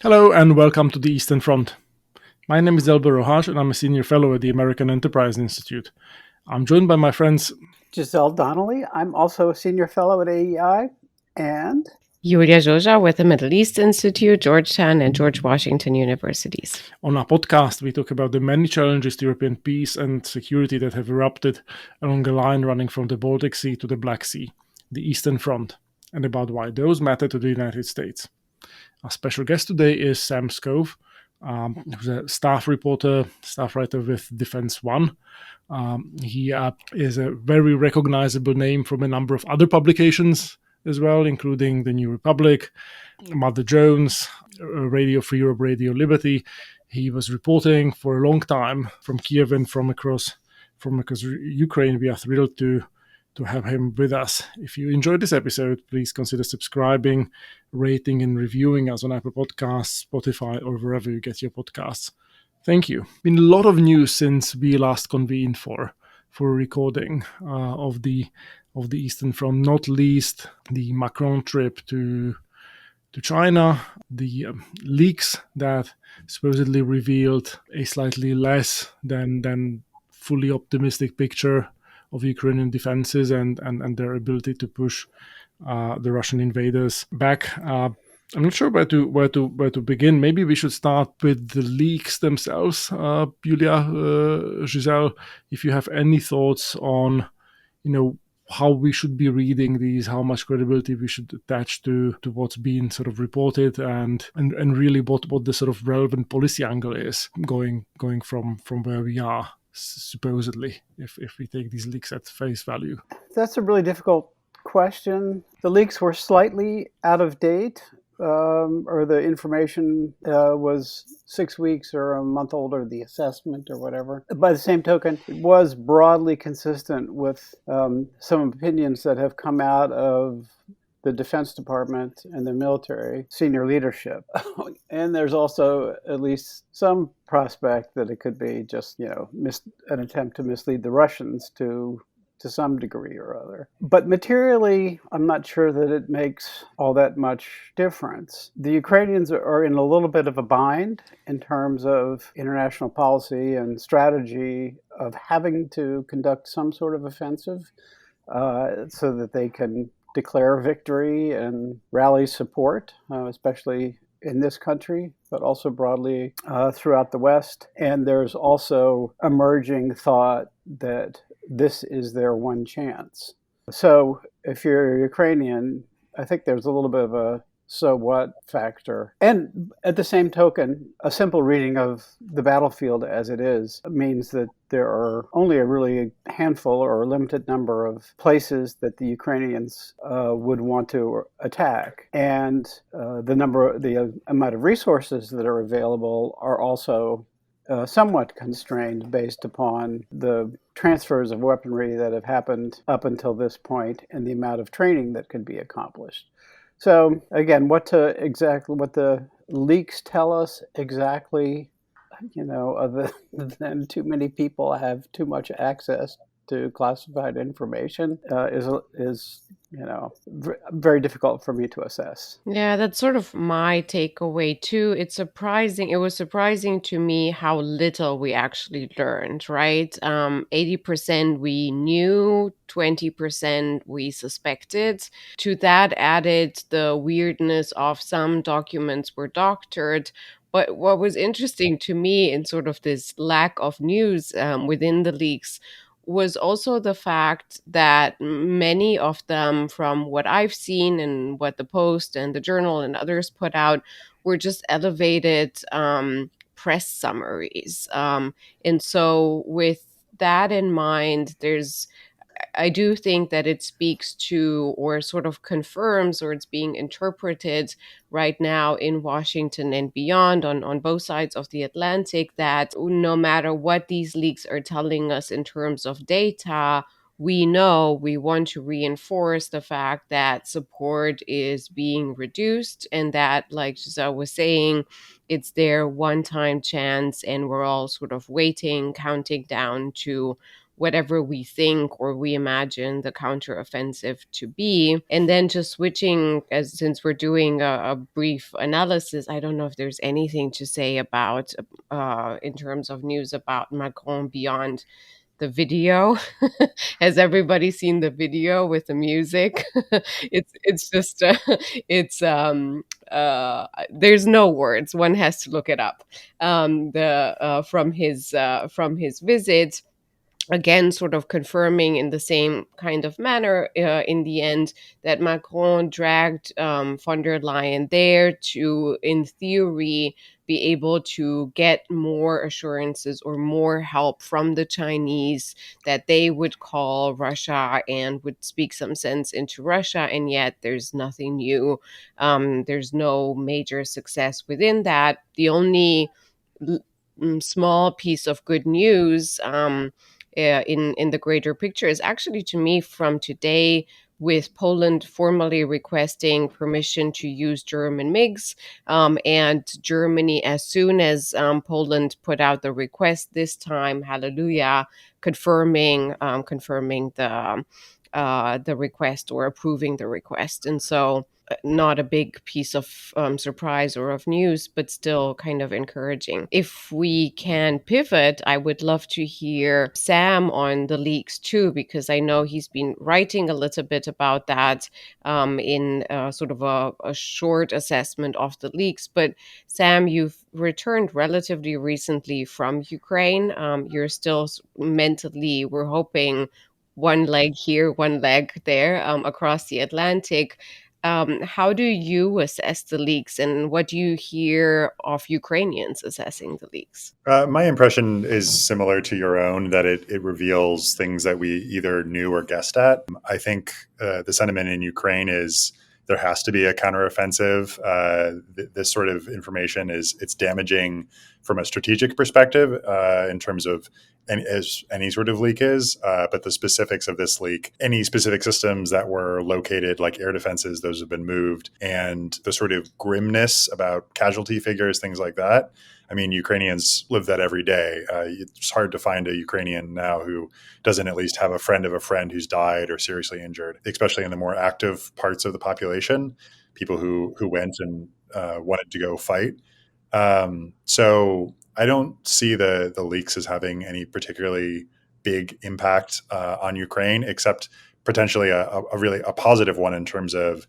Hello and welcome to the Eastern Front. My name is Elber Rohaj and I'm a senior fellow at the American Enterprise Institute. I'm joined by my friends Giselle Donnelly. I'm also a senior fellow at AEI. And Julia Joja with the Middle East Institute, Georgetown, and George Washington Universities. On our podcast, we talk about the many challenges to European peace and security that have erupted along a line running from the Baltic Sea to the Black Sea, the Eastern Front, and about why those matter to the United States. Our special guest today is Sam Scove, who's a staff writer with Defense One. He is a very recognizable name from a number of other publications as well, including The New Republic, Mother Jones, Radio Free Europe, Radio Liberty. He was reporting for a long time from Kiev and from across Ukraine. We are thrilled to have him with us. If you enjoyed this episode, please consider subscribing, rating, and reviewing us on Apple Podcasts, Spotify, or wherever you get your podcasts. Thank you. Been a lot of news since we last convened for a recording of the Eastern Front, not least the Macron trip to China, the leaks that supposedly revealed a slightly less than fully optimistic picture of Ukrainian defenses and their ability to push the Russian invaders back. I'm not sure where to begin. Maybe we should start with the leaks themselves. Julia, Giselle, if you have any thoughts on, how we should be reading these, how much credibility we should attach to what's being sort of reported, and really what the sort of relevant policy angle is going from where we are supposedly, if we take these leaks at face value. that's a really difficult question. The leaks were slightly out of date, or the information was 6 weeks or a month older, the assessment or whatever. By the same token, it was broadly consistent with some opinions that have come out of the Defense Department and the military senior leadership. And there's also at least some prospect that it could be just, an attempt to mislead the Russians to some degree or other. But materially, I'm not sure that it makes all that much difference. The Ukrainians are in a little bit of a bind in terms of international policy and strategy of having to conduct some sort of offensive so that they can declare victory and rally support, especially in this country, but also broadly throughout the West. And there's also emerging thought that this is their one chance. So if you're Ukrainian, I think there's a little bit of a so what factor. And at the same token, a simple reading of the battlefield as it is means that there are only a really handful or a limited number of places that the Ukrainians would want to attack. And the amount of resources that are available are also somewhat constrained based upon the transfers of weaponry that have happened up until this point and the amount of training that could be accomplished. So again, what the leaks tell us exactly, other than too many people have too much access to classified information, is very difficult for me to assess. Yeah, that's sort of my takeaway too. It was surprising to me how little we actually learned, right? 80% we knew, 20% we suspected. To that added the weirdness of some documents were doctored. But what was interesting to me in sort of this lack of news within the leaks was also the fact that many of them, from what I've seen and what the Post and the Journal and others put out, were just elevated press summaries. And so, with that in mind, I do think that it speaks to, or sort of confirms, or it's being interpreted right now in Washington and beyond on both sides of the Atlantic, that no matter what these leaks are telling us in terms of data, we want to reinforce the fact that support is being reduced and that, like Giselle was saying, it's their one-time chance and we're all sort of waiting, counting down to whatever we think or we imagine the counteroffensive to be. And then just switching, since we're doing a brief analysis, I don't know if there's anything to say about in terms of news about Macron beyond the video. Has everybody seen the video with the music? It's just it's there's no words. One has to look it up. The from his visit, again, sort of confirming in the same kind of manner in the end that Macron dragged von der Leyen there to, in theory, be able to get more assurances or more help from the Chinese that they would call Russia and would speak some sense into Russia. And yet there's nothing new. There's no major success within that. The only small piece of good news in the greater picture is actually, to me, from today, with Poland formally requesting permission to use German MiGs, and Germany, as soon as Poland put out the request this time, hallelujah, confirming the request or approving the request. And so not a big piece of surprise or of news, but still kind of encouraging. If we can pivot, I would love to hear Sam on the leaks too, because I know he's been writing a little bit about that in sort of a short assessment of the leaks. But Sam, you've returned relatively recently from Ukraine. You're still mentally, we're hoping, one leg here, one leg there, across the Atlantic. How do you assess the leaks, and what do you hear of Ukrainians assessing the leaks? My impression is similar to your own, that it reveals things that we either knew or guessed at. I think the sentiment in Ukraine is there has to be a counteroffensive. This sort of information it's damaging from a strategic perspective in terms of as any sort of leak is, but the specifics of this leak, any specific systems that were located, like air defenses, those have been moved, and the sort of grimness about casualty figures, things like that. I mean, Ukrainians live that every day. It's hard to find a Ukrainian now who doesn't at least have a friend of a friend who's died or seriously injured, especially in the more active parts of the population, people who went and wanted to go fight. So I don't see the leaks as having any particularly big impact on Ukraine, except potentially a really positive one in terms of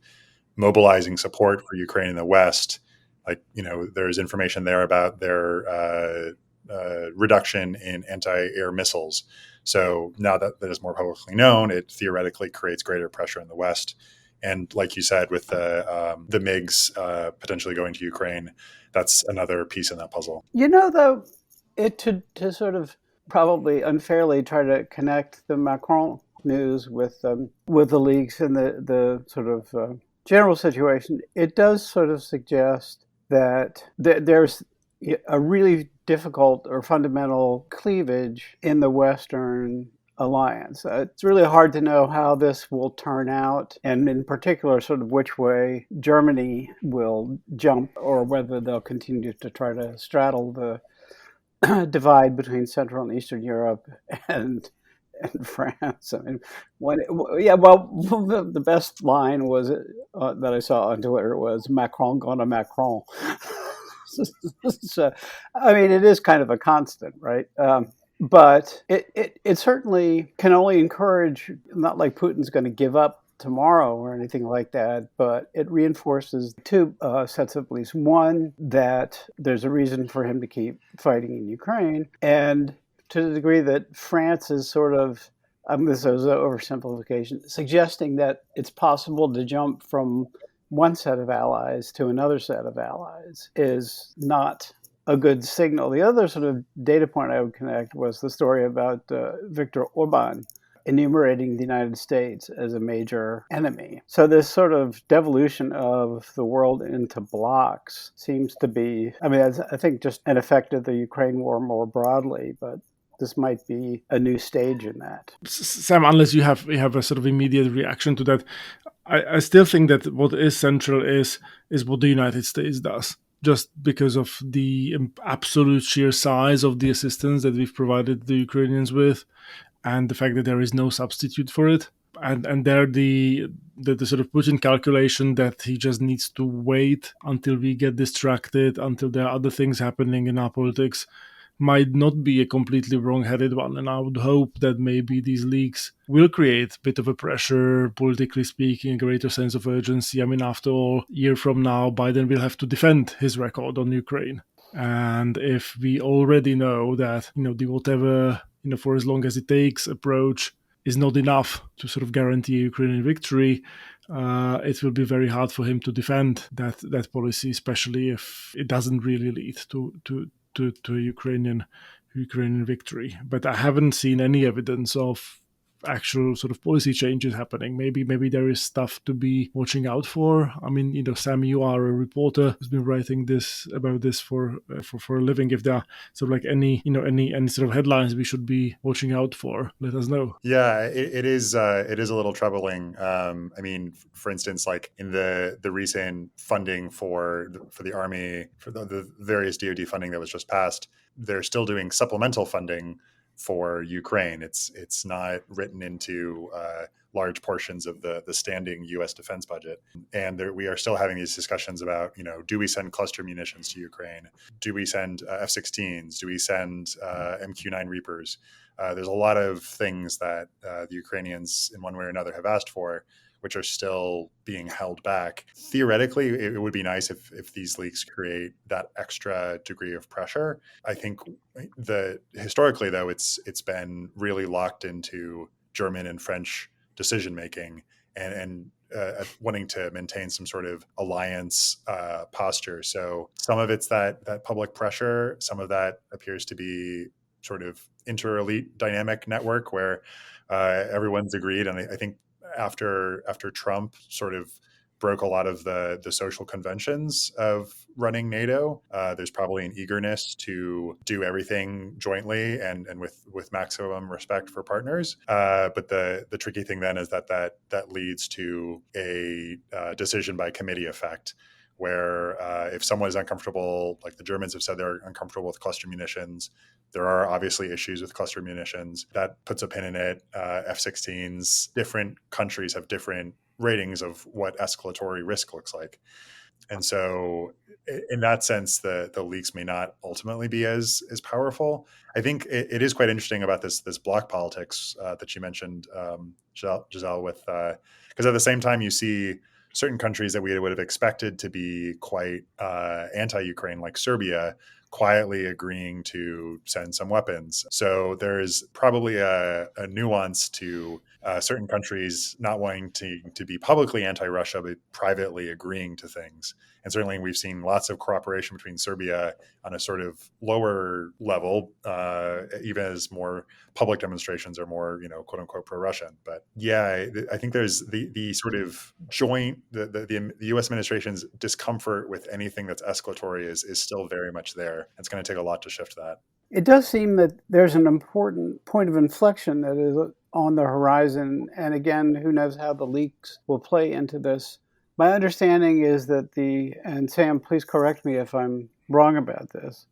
mobilizing support for Ukraine in the West. Like, there's information there about their reduction in anti-air missiles. So now that is more publicly known, it theoretically creates greater pressure in the West. And like you said, with the MiGs potentially going to Ukraine, that's another piece in that puzzle. Though, to sort of probably unfairly try to connect the Macron news with the leaks and the sort of general situation, it does sort of suggest that there's a really difficult or fundamental cleavage in the Western alliance. It's really hard to know how this will turn out, and in particular, sort of which way Germany will jump, or whether they'll continue to try to straddle the divide between Central and Eastern Europe and France. I mean, the best line was that I saw on Twitter was "Macron gonna Macron." So, I mean, it is kind of a constant, right? But it certainly can only encourage, not like Putin's going to give up tomorrow or anything like that, but it reinforces two sets of beliefs. One, that there's a reason for him to keep fighting in Ukraine, and to the degree that France is sort of, this is an oversimplification, suggesting that it's possible to jump from one set of allies to another set of allies is not a good signal. The other sort of data point I would connect was the story about Viktor Orban enumerating the United States as a major enemy. So this sort of devolution of the world into blocks seems to be, I think, just an effect of the Ukraine war more broadly, but this might be a new stage in that. Sam, unless you have a sort of immediate reaction to that, I still think that what is central is what the United States does, just because of the absolute sheer size of the assistance that we've provided the Ukrainians with, and the fact that there is no substitute for it. And there the sort of Putin calculation that he just needs to wait until we get distracted, until there are other things happening in our politics, might not be a completely wrong-headed one. And I would hope that maybe these leaks will create a bit of a pressure, politically speaking, a greater sense of urgency. I mean, after all, a year from now, Biden will have to defend his record on Ukraine. And if we already know that, the whatever, for as long as it takes approach is not enough to sort of guarantee a Ukrainian victory, it will be very hard for him to defend that policy, especially if it doesn't really lead to a Ukrainian victory. But I haven't seen any evidence of actual sort of policy changes happening. Maybe there is stuff to be watching out for. I mean, Sam, you are a reporter who's been writing about this for a living. If there are sort of like any sort of headlines we should be watching out for, let us know. Yeah, it is a little troubling. I mean, for instance, like in the recent funding for the Army, for the various DoD funding that was just passed, they're still doing supplemental funding for Ukraine. It's not written into large portions of the standing U.S. defense budget, and we are still having these discussions about, do we send cluster munitions to Ukraine? Do we send F-16s? Do we send MQ-9 Reapers? There's a lot of things that the Ukrainians, in one way or another, have asked for, which are still being held back. Theoretically, it would be nice if these leaks create that extra degree of pressure. I think historically, though, it's been really locked into German and French decision making and wanting to maintain some sort of alliance posture. So some of it's that public pressure. Some of that appears to be sort of inter-elite dynamic network where everyone's agreed. And I think after Trump sort of broke a lot of the social conventions of running NATO, there's probably an eagerness to do everything jointly and with maximum respect for partners. But the tricky thing then is that leads to a decision by committee effect, where if someone is uncomfortable, like the Germans have said they're uncomfortable with cluster munitions, there are obviously issues with cluster munitions. That puts a pin in it. F-16s, different countries have different ratings of what escalatory risk looks like. And so in that sense, the leaks may not ultimately be as powerful. I think it is quite interesting about this bloc politics that you mentioned, Giselle, with because at the same time you see certain countries that we would have expected to be quite anti-Ukraine, like Serbia, quietly agreeing to send some weapons. So there's probably a nuance to certain countries not wanting to be publicly anti-Russia, but privately agreeing to things. And certainly we've seen lots of cooperation between Serbia on a sort of lower level, even as more public demonstrations are more, quote unquote, pro-Russian. But yeah, I think there's the sort of joint, the U.S. administration's discomfort with anything that's escalatory is still very much there. It's going to take a lot to shift that. It does seem that there's an important point of inflection that is on the horizon. And again, who knows how the leaks will play into this. My understanding is that and Sam, please correct me if I'm wrong about this,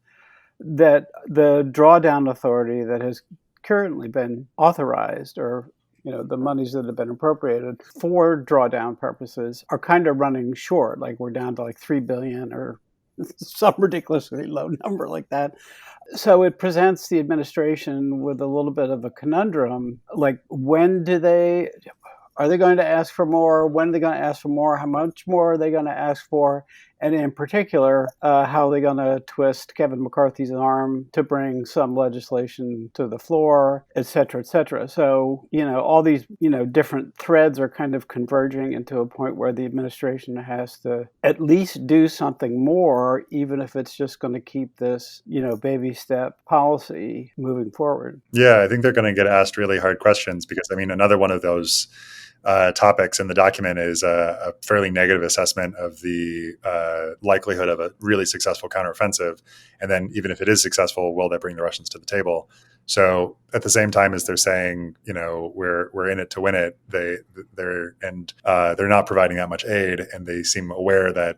that the drawdown authority that has currently been authorized, or the monies that have been appropriated for drawdown purposes, are kind of running short. Like we're down to like $3 billion or some ridiculously low number like that. So it presents the administration with a little bit of a conundrum. Like, are they going to ask for more? When are they going to ask for more? How much more are they going to ask for? And in particular, how are they going to twist Kevin McCarthy's arm to bring some legislation to the floor, et cetera, et cetera. So, all these, different threads are kind of converging into a point where the administration has to at least do something more, even if it's just going to keep this, baby step policy moving forward. Yeah, I think they're going to get asked really hard questions because, another one of those topics in the document is a fairly negative assessment of the likelihood of a really successful counteroffensive. And then even if it is successful, will that bring the Russians to the table? So at the same time as they're saying, we're in it to win it, they're not providing that much aid, and they seem aware that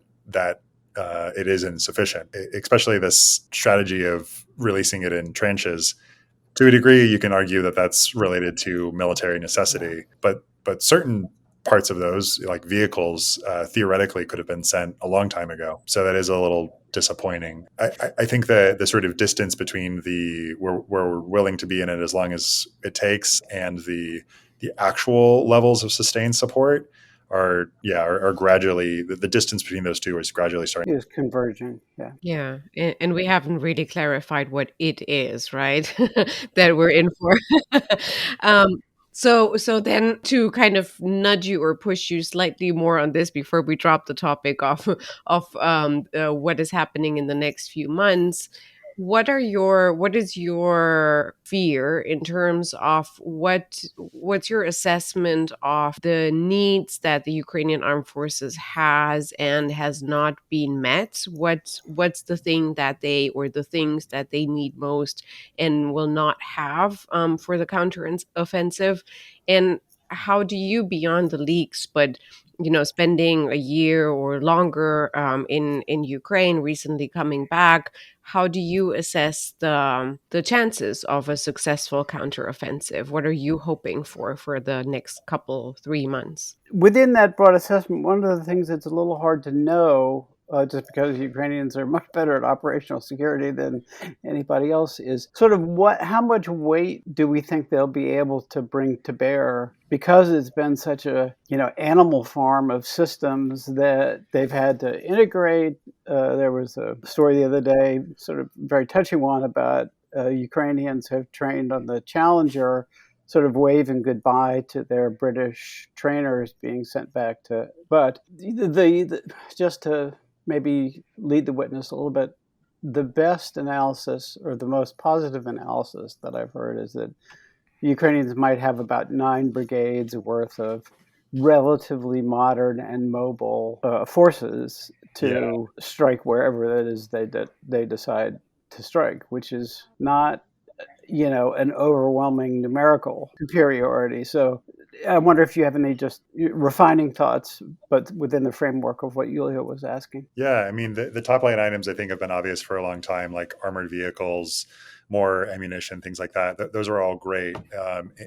it is insufficient, especially this strategy of releasing it in tranches. To a degree, you can argue that that's related to military necessity, but certain parts of those, like vehicles, theoretically could have been sent a long time ago. So that is a little disappointing. I think that the sort of distance between the where we're willing to be in it as long as it takes and the actual levels of sustained support are gradually the distance between those two is gradually starting. Is converging. Yeah. Yeah, and we haven't really clarified what it is, right? That we're in for. Um, so then to kind of nudge you or push you slightly more on this before we drop the topic of what is happening in the next few months, what is your fear in terms of what's your assessment of the needs that the Ukrainian armed forces has and has not been met? What's the thing that they or the things that they need most and will not have for the counteroffensive? And how do you, beyond the leaks, but spending a year or longer in Ukraine, recently coming back, how do you assess the chances of a successful counteroffensive? What are you hoping for the next couple 3 months? Within that broad assessment, one of the things that's a little hard to know, just because Ukrainians are much better at operational security than anybody else, is sort of how much weight do we think they'll be able to bring to bear, because it's been such a animal farm of systems that they've had to integrate. There was a story the other day, sort of very touching one, about Ukrainians have trained on the Challenger, sort of waving goodbye to their British trainers being sent back to. But just to maybe lead the witness a little bit, the best analysis or the most positive analysis that I've heard is that the Ukrainians might have about 9 brigades worth of relatively modern and mobile forces to strike wherever that is they decide to strike, which is not an overwhelming numerical superiority. So I wonder if you have any just refining thoughts, but within the framework of what Yulia was asking. Yeah, I mean, the top line items I think have been obvious for a long time, like armored vehicles, more ammunition, things like that. Those are all great.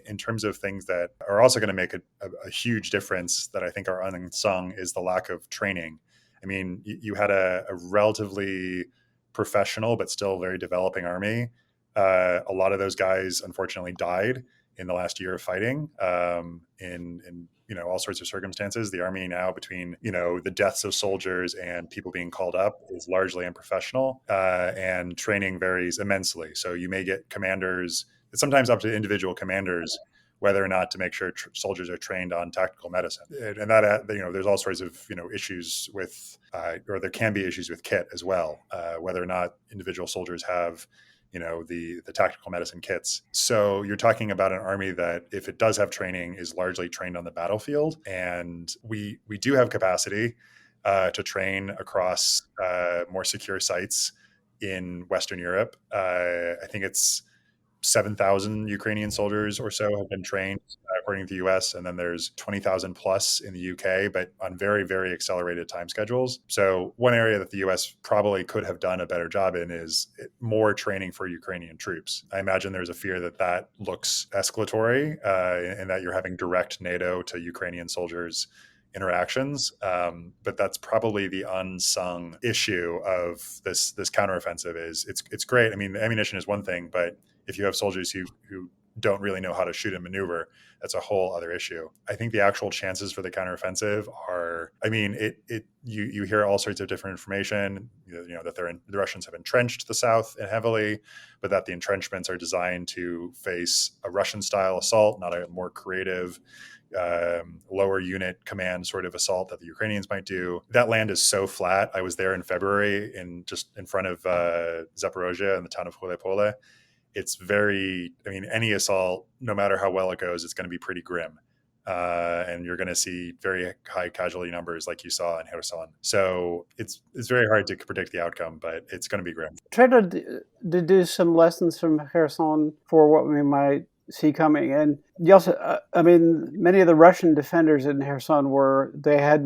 In terms of things that are also going to make a huge difference that I think are unsung is the lack of training. I mean, you had a relatively professional but still very developing army. A lot of those guys unfortunately died in the last year of fighting in all sorts of circumstances. The army now, between the deaths of soldiers and people being called up, is largely unprofessional, and training varies immensely. So you may get commanders, it's sometimes up to individual commanders whether or not to make sure soldiers are trained on tactical medicine. And that there's all sorts of issues with or there can be issues with kit as well, whether or not individual soldiers have the tactical medicine kits. So you're talking about an army that, if it does have training, is largely trained on the battlefield. And we do have capacity to train across more secure sites in Western Europe. I think it's 7,000 Ukrainian soldiers or so have been trained, according to the US, and then there's 20,000 plus in the UK, but on very, very accelerated time schedules. So one area that the US probably could have done a better job in is more training for Ukrainian troops. I imagine there's a fear that looks escalatory, and that you're having direct NATO to Ukrainian soldiers interactions, but that's probably the unsung issue of this counteroffensive. Is it's great. I mean, the ammunition is one thing, but if you have soldiers who don't really know how to shoot and maneuver, that's a whole other issue. I think the actual chances for the counteroffensive are, I mean, you hear all sorts of different information, that the Russians have entrenched the south heavily, but that the entrenchments are designed to face a Russian style assault, not a more creative lower unit command sort of assault that the Ukrainians might do. That land is so flat. I was there in February just in front of Zaporozhye in the town of Hulepole. It's any assault, no matter how well it goes, it's going to be pretty grim. And you're going to see very high casualty numbers like you saw in Kherson. So it's very hard to predict the outcome, but it's going to be grim. Try to deduce some lessons from Kherson for what we might see coming. And you also, I mean, many of the Russian defenders in Kherson they had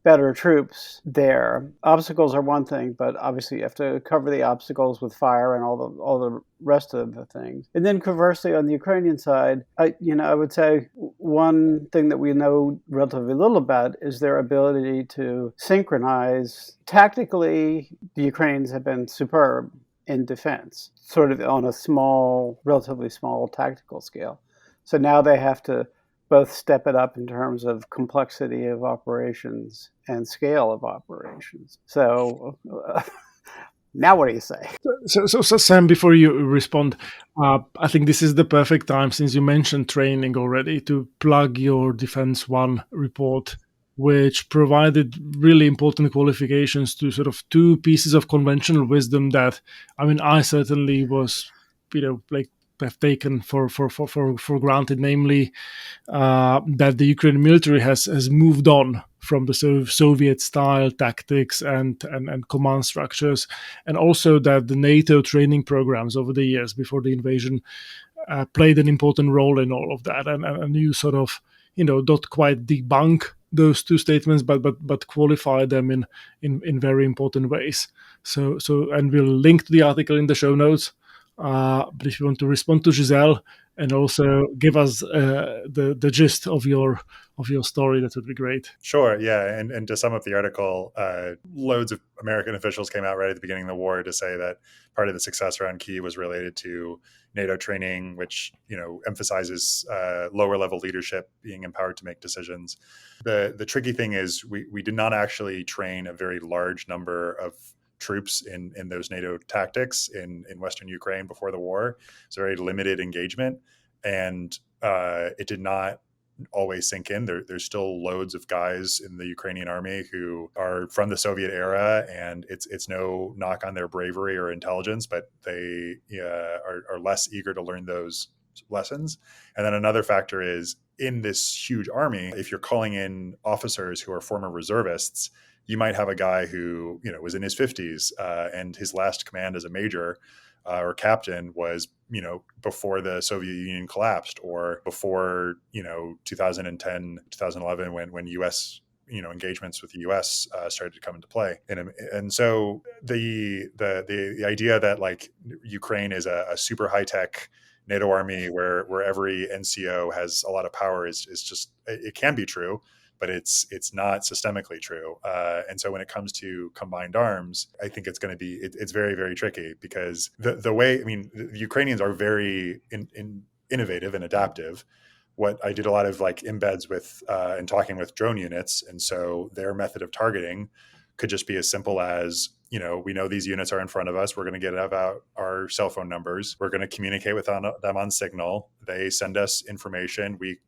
better troops there. Obstacles are one thing, but obviously you have to cover the obstacles with fire and all the rest of the things. And then conversely, on the Ukrainian side, I would say one thing that we know relatively little about is their ability to synchronize. Tactically, the Ukrainians have been superb in defense, sort of on a relatively small tactical scale. So now they have to both step it up in terms of complexity of operations and scale of operations. So now what do you say? So, Sam, before you respond, I think this is the perfect time, since you mentioned training already, to plug your Defense One report, which provided really important qualifications to sort of two pieces of conventional wisdom that, I mean, I certainly was, like, have taken for granted, namely that the Ukrainian military has moved on from the Soviet style tactics and command structures, and also that the NATO training programs over the years before the invasion played an important role in all of that. And you sort of, not quite debunk those two statements, but qualify them in very important ways. So and we'll link to the article in the show notes. But if you want to respond to Giselle and also give us the gist of your story, that would be great. Sure, yeah, and to sum up the article, loads of American officials came out right at the beginning of the war to say that part of the success around Kyiv was related to NATO training, which emphasizes lower level leadership being empowered to make decisions. The tricky thing is we did not actually train a very large number of troops in those NATO tactics in Western Ukraine before the war. It's a very limited engagement, and it did not always sink in. There's still loads of guys in the Ukrainian army who are from the Soviet era, and it's no knock on their bravery or intelligence, but they are less eager to learn those lessons. And then another factor is, in this huge army, if you're calling in officers who are former reservists, you might have a guy who was in his 50s and his last command as a major or captain was before the Soviet Union collapsed, or before 2010 2011 when U.S. engagements with the U.S. started to come into play. And so the idea that like Ukraine is a super high tech NATO army where every NCO has a lot of power is just, it can be true, but it's not systemically true. And so when it comes to combined arms, I think it's going to be, it's very, very tricky, because the way, the Ukrainians are very innovative and adaptive. What I did a lot of like embeds with and talking with drone units. And so their method of targeting could just be as simple as, we know these units are in front of us. We're going to get out our cell phone numbers. We're going to communicate with them on Signal. They send us information. We,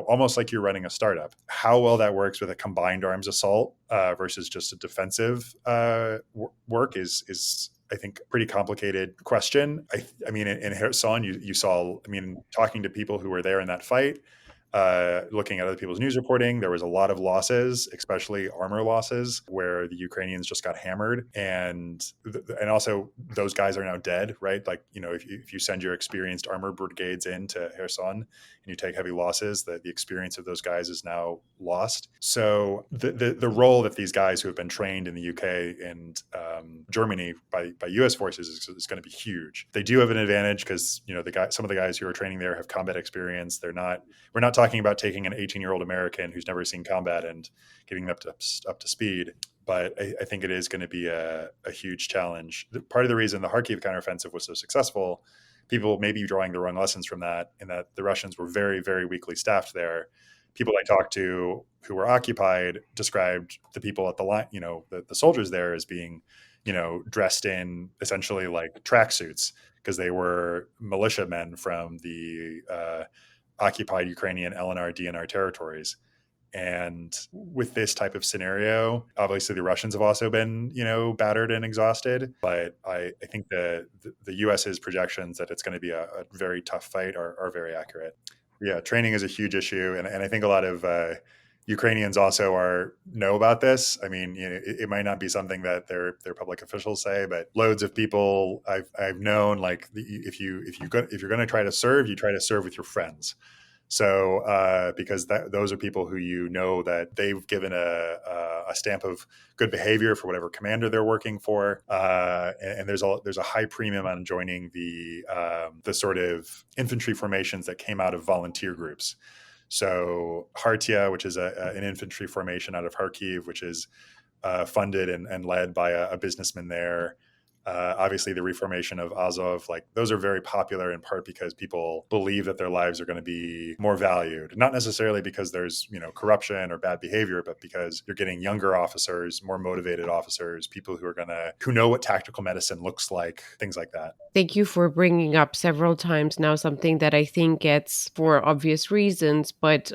almost like you're running a startup. How well that works with a combined arms assault versus just a defensive work is I think, a pretty complicated question. I mean, in Kherson, you saw, talking to people who were there in that fight, looking at other people's news reporting, there was a lot of losses, especially armor losses, where the Ukrainians just got hammered. And also those guys are now dead, right? Like, if you send your experienced armor brigades into Kherson and you take heavy losses, the experience of those guys is now lost. So the role that these guys who have been trained in the UK and Germany by US forces is going to be huge. They do have an advantage because, some of the guys who are training there have combat experience. We're not talking about taking an 18-year-old American who's never seen combat and getting them up to speed. But I think it is going to be a huge challenge. Part of the reason the Kharkiv counteroffensive was so successful, people may be drawing the wrong lessons from that, in that the Russians were very, very weakly staffed there. People I talked to who were occupied described the people at the line, the soldiers there, as being, dressed in essentially like tracksuits, because they were militiamen from the occupied Ukrainian LNR, DNR territories. And with this type of scenario, obviously the Russians have also been, battered and exhausted. But I think the US's projections that it's going to be a very tough fight are very accurate. Yeah, training is a huge issue. And I think a lot of Ukrainians also know about this. I mean, it might not be something that their public officials say, but loads of people I've known, like if you're going to try to serve, you try to serve with your friends. So because those are people who that they've given a stamp of good behavior for whatever commander they're working for, and there's a high premium on joining the sort of infantry formations that came out of volunteer groups. So Hartia, which is an infantry formation out of Kharkiv, which is funded and led by a businessman there. Obviously, the reformation of Azov, like those are very popular in part because people believe that their lives are going to be more valued, not necessarily because there's corruption or bad behavior, but because you're getting younger officers, more motivated officers, people who know what tactical medicine looks like, things like that. Thank you for bringing up several times now something that I think gets, for obvious reasons, but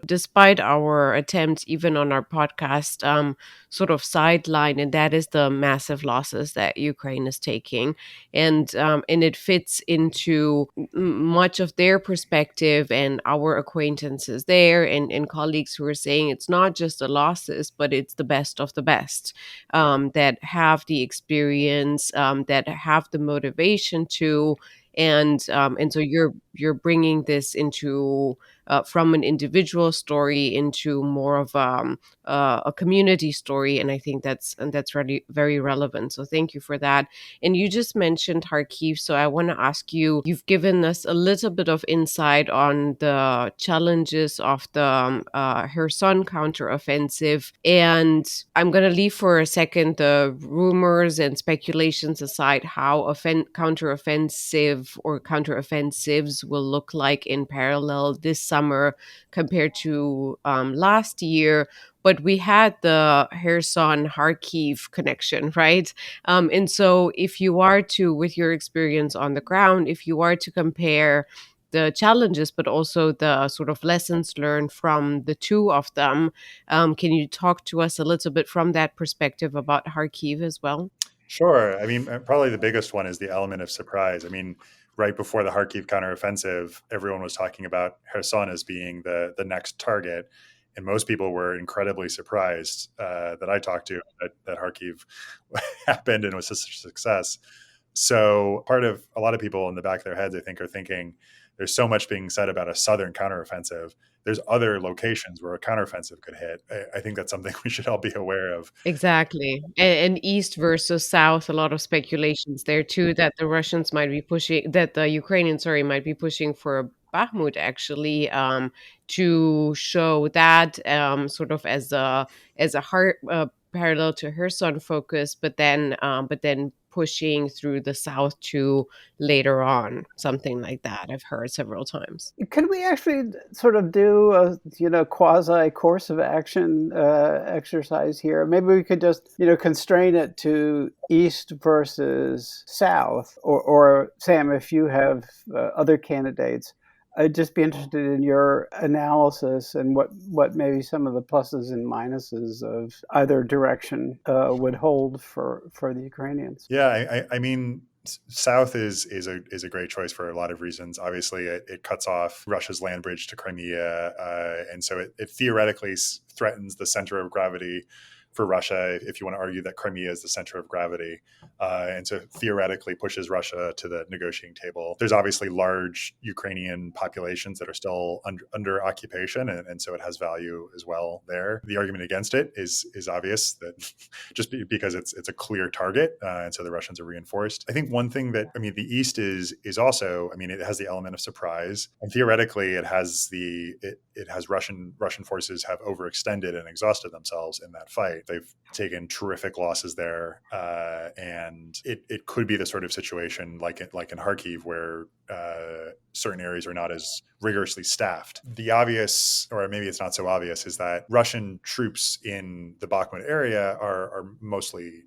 despite our attempts, even on our podcast, sort of sideline, and that is the massive losses that Ukraine is taking, and it fits into much of their perspective and our acquaintances there, and colleagues who are saying it's not just the losses, but it's the best of the best, that have the experience, that have the motivation to, and so you're bringing this into, from an individual story into more of a community story, and I think that's really very relevant. So thank you for that. And you just mentioned Kharkiv, so I want to ask you. You've given us a little bit of insight on the challenges of the Kherson counteroffensive, and I'm going to leave for a second the rumors and speculations aside how counteroffensive or counteroffensives will look like in parallel this summer compared to last year. But we had the Kherson Kharkiv connection, right? And so if you are to, with your experience on the ground, if you are to compare the challenges, but also the sort of lessons learned from the two of them, can you talk to us a little bit from that perspective about Kharkiv as well? Sure. I mean, probably the biggest one is the element of surprise. I mean, right before the Kharkiv counteroffensive, everyone was talking about Kherson as being the next target. And most people were incredibly surprised that I talked to that Kharkiv happened and was such a success. So a lot of people in the back of their heads, I think, are thinking there's so much being said about a southern counteroffensive. There's other locations where a counteroffensive could hit. I think that's something we should all be aware of. Exactly. And east versus south, a lot of speculations there too, that the Russians might be pushing, that the Ukrainians, sorry, might be pushing for Bakhmut actually, to show that, sort of as a hard, parallel to Kherson focus, but then pushing through the south to later on, something like that. I've heard several times. Can we actually sort of do a quasi course of action exercise here? Maybe we could just constrain it to east versus south, or Sam, if you have other candidates, I'd just be interested in your analysis and what maybe some of the pluses and minuses of either direction would hold for the Ukrainians. Yeah, I mean, south is a great choice for a lot of reasons. Obviously, it cuts off Russia's land bridge to Crimea, and so it theoretically threatens the center of gravity for Russia, if you want to argue that Crimea is the center of gravity, and so theoretically pushes Russia to the negotiating table. There's obviously large Ukrainian populations that are still under occupation, and so it has value as well there. The argument against it is obvious, that just because it's a clear target, and so the Russians are reinforced. I think one thing that, I mean, the East is also, I mean, it has the element of surprise, and theoretically it has Russian forces have overextended and exhausted themselves in that fight. They've taken terrific losses there, and it could be the sort of situation like in Kharkiv, where certain areas are not as rigorously staffed. The obvious, or maybe it's not so obvious, is that Russian troops in the Bakhmut area are mostly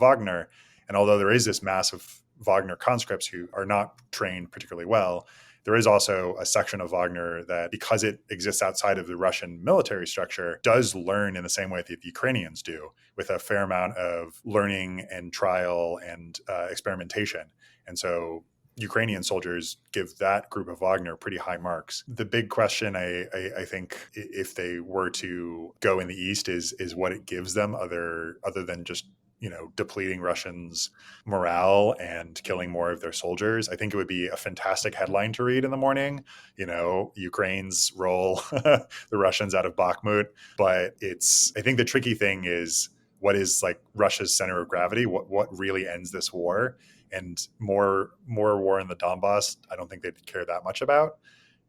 Wagner, and although there is this mass of Wagner conscripts who are not trained particularly well, there is also a section of Wagner that, because it exists outside of the Russian military structure, does learn in the same way that the Ukrainians do, with a fair amount of learning and trial and experimentation. And so Ukrainian soldiers give that group of Wagner pretty high marks. The big question, I think, if they were to go in the east, is what it gives them other than just depleting Russians' morale and killing more of their soldiers. I think it would be a fantastic headline to read in the morning. Ukraine's roll the Russians out of Bakhmut. But I think the tricky thing is, what is like Russia's center of gravity? What really ends this war? And more war in the Donbass, I don't think they'd care that much about.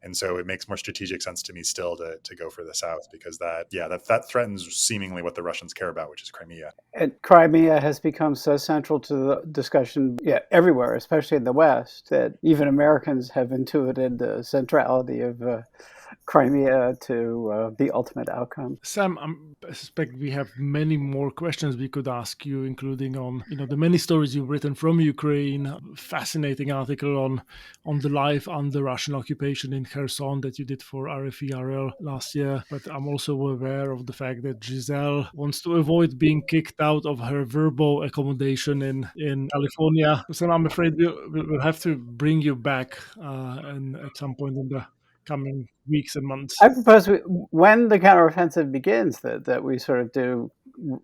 And so it makes more strategic sense to me still to go for the south, because that threatens seemingly what the Russians care about, which is Crimea. And Crimea has become so central to the discussion everywhere, especially in the West, that even Americans have intuited the centrality of Crimea to the ultimate outcome. Sam, I suspect we have many more questions we could ask you, including on the many stories you've written from Ukraine, fascinating article on the life under Russian occupation in Kherson that you did for RFE/RL last year. But I'm also aware of the fact that Giselle wants to avoid being kicked out of her verbo accommodation in California. So I'm afraid we'll have to bring you back and at some point in the coming weeks and months. I propose when the counteroffensive begins, that we sort of do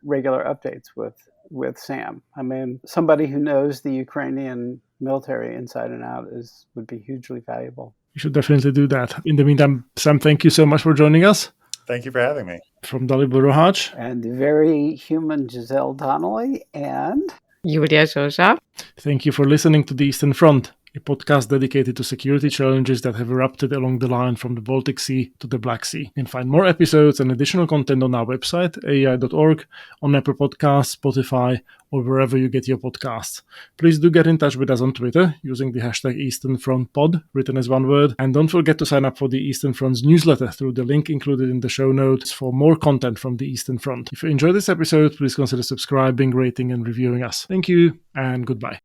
regular updates with Sam. I mean, somebody who knows the Ukrainian military inside and out would be hugely valuable. You should definitely do that. In the meantime, Sam, thank you so much for joining us. Thank you for having me. From Dalibor Rohach. And the very human Giselle Donnelly and Julia Sosa. Thank you for listening to The Eastern Front, a podcast dedicated to security challenges that have erupted along the line from the Baltic Sea to the Black Sea. You can find more episodes and additional content on our website, aei.org, on Apple Podcasts, Spotify, or wherever you get your podcasts. Please do get in touch with us on Twitter using the hashtag EasternFrontPod, written as one word. And don't forget to sign up for the Eastern Front's newsletter through the link included in the show notes for more content from the Eastern Front. If you enjoyed this episode, please consider subscribing, rating, and reviewing us. Thank you, and goodbye.